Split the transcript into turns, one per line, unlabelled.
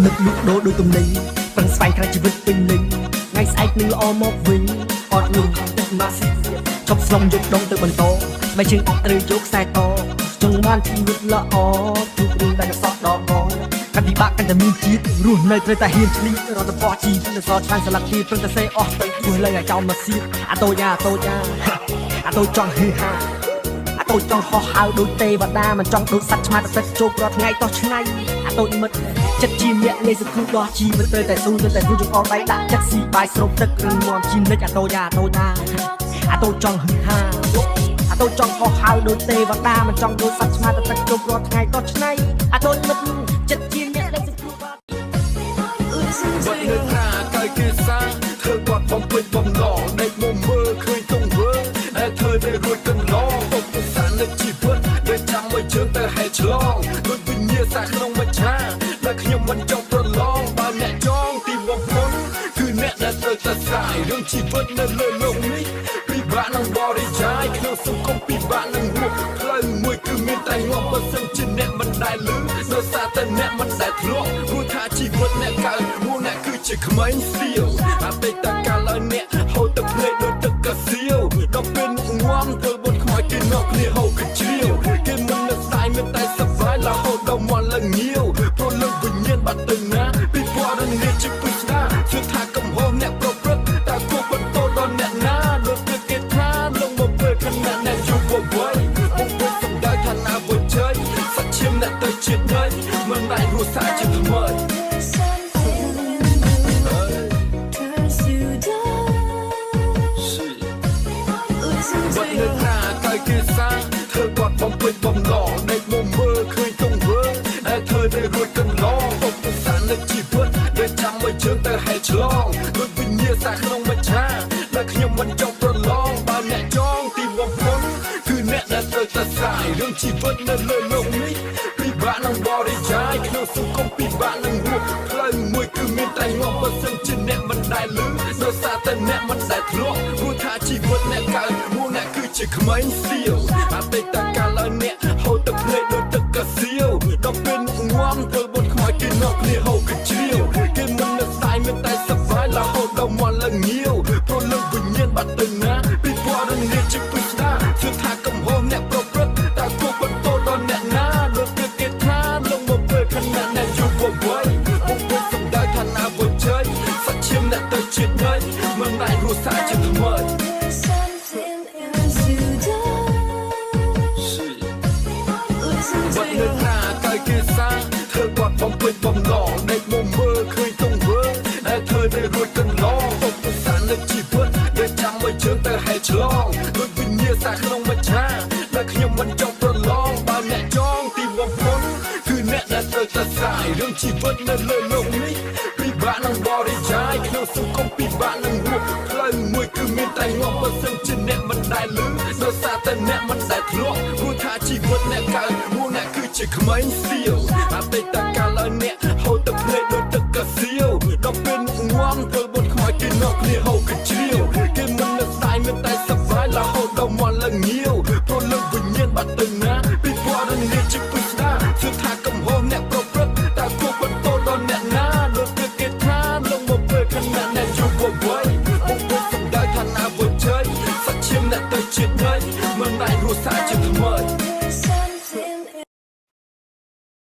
នឹកលក់ដូរដូចទំនិញប្រឹងស្វែងរកជីវិតពេញលេញថ្ងៃស្អែកនឹងល្អមកវិញអត់លុយទៅមកស៊ីជប់ស្លុំយកដងទៅបន្តបែរជើងអត់ត្រូវយកខ្សែតចង់បានជីវិតល្អទូរឿងតែកសក់ដល់កងកាន់ពិបាកកាន់តែមានជាតិរស់នៅត្រូវតែហ៊ានឆ្លៀតរត់ទៅបោះជីវិតសឆ្លាញ់ស្លាប់ទីព្រឹងតែសេអស់ទៅជួយលើឲ្យចោលមកសៀតអាតូចចង់ហឺហាអាតូចចង់ហោះហើរដូចទេវតាមិនចង់ដូចសត្វឆ្មាទឹកជោគរាល់ថ្ងៃតោះឆ្នៃអាតូចមិត្តចិត្តជាអ្នកលេសគ្រូដោះជីវិតត្រូវតែស៊ូត្រូវតែជួយចង្អុលដៃដាក់ចិត្តស៊ីបាយស្រូបទឹកឬងំជីនិចអាតូចចង់ហឺហាអាតូចចង់ហោះហើរដូចទេវតាមិនចង់ដូចសត្វឆ្មាទឹកជោគរាល់ថ្ងៃតោះឆ្នៃអាតូចមិត្តចិត្តជាអ្នកលេសគ្រូបាត់
បាត់នៅថាកាយគេសាធ្វើគាត់បំពេញបំឡងដេកមុំមើលឃើញទង្វើតែធ្វើតែរួចកន្លងទុកទុកសាននៅជីវិតដែលចាំឲ្យជើងទៅហែឆ្លងដូចវិញ្ញាសាក្នុងមច្ឆាដែលខ្ញុំមិនចង់ប្រឡងបើអ្នកចង់ទីបំផុតគឺអ្នកដែលត្រូវតែស្រាយរឿងជីវិតនៅលើលោកនេះពិបាកនឹងបរិយាយក្នុងសង្គមពិបាកនឹងរស់ផ្លូវមួយគឺមានតែងាប់បើសិនជាអ្នកមិនដែលលឺដោយសារតែអ្នកមិនដែលធ្លាប់ព្រោះថាជីវិតអ្នកកើតមួយអ្នកគឺជាក្មេងសៀវអតីតកាលឲ្យអ្នកហូរទឹកភ្នែកដូចទឹកកាសៀវដល់ពេលងាំធ្វើបុតខ្មោចគេnokគ្នាហូរកញ្ជ្រៀវគេមិននឹកស្ដាយមានតែសប្បាយរហូតដល់មាត់ឡើងងាវព្រោះលើកវិញ្ញាណបាត់ទៅណាពីពណ៌នេះជាពិស្ដាជឿថាកំហុសអ្នកប្រព្រឹត្តតែគួរបន្តដល់អ្នកណាដូចគេថាលងមកពេលខណៈអ្នកជួបវ័យពុកវិញសំដៅថាណាវជ័យសាច់ឈាមអ្នកទៅជាតិណៃមិនដែលរស់សាជាថ្មីបាត់នៅថាកាយគេសាធ្វើគាត់បំពេញបំឡងដេកមុំមើលឃើញទង្វើតែធ្វើតែរួចកន្លងទុកទុកសាននៅជីវិតដែលចាំឲ្យជើងទៅហែឆ្លងដូចវិញ្ញាសាក្នុងមច្ឆាដែលខ្ញុំមិនចង់ប្រឡងបើអ្នកចង់ទីបំផុតគឺអ្នកដែលត្រូវតែស្រាយរឿងជីវិតនៅលើលោកនេះពិបាកនឹងបរិយាយក្នុងសង្គមពិបាកនឹងរស់ផ្លូវមួយគឺមានតែងាប់បើសិនជាអ្នកមិនដែលលឺដោយសារតែអ្នកមិនដែលធ្លាប់ព្រោះថាជីវិតអ្នកកើតមួយអ្នកគឺជាក្មេងសៀវអតីតកាលឲ្យអ្នកហូរទឹកភ្នែកដូចទឹកកាសៀវដល់ពេលងាំធ្វើបុតខ្មោចគេnokគ្នាហូរកញ្ជ្រៀវគេមិននឹកស្ដាយមានតែសប្បាយរហូតដល់មាត់ឡើងងាវព្រោះលើកវិញ្ញាណបាត់ទៅណាពីពណ៌នេះជាពិស្ដាជឿថាកំហុសអ្នកប្រព្រឹត្តតែគួរបន្តដល់អ្នកណាដូចគេថាលងមកពេលខណៈអ្នកជួបវ័យពុកវិញសំដៅថាណាវជ័យសាច់ឈាមអ្នកទៅជាតិណៃមិនដែលរស់សាជាថ្មីបាត់នៅថាកាយគេសាធ្វើគាត់បំពេញបំឡងដេកមុំមើលឃើញទង្វើតែធ្វើតែរួចកន្លងទុកទុកសាននៅជីវិតដែលចាំឲ្យជើងទៅហែឆ្លងដូចវិញ្ញាសាក្នុងមច្ឆាដែលខ្ញុំមិនចង់ប្រឡងបើអ្នកចង់ទីបំផុតគឺអ្នកដែលត្រូវតែស្រាយរឿងជីវិតនៅលើលោកនេះពិបាកនឹងបរិយាយក្នុងសង្គមពិបាកនឹងរស់ផ្លូវមួយគឺមានតែងាប់បើសិនជាអ្នកមិនដែលលឺដោយសារតែអ្នកមិនដែលធ្លាប់ព្រោះថាជីវិតអ្នកកើតមួយអ្នកគឺជាក្មេងសៀវអតីតកាលឲ្យអ្នកហូរទឹកភ្នែក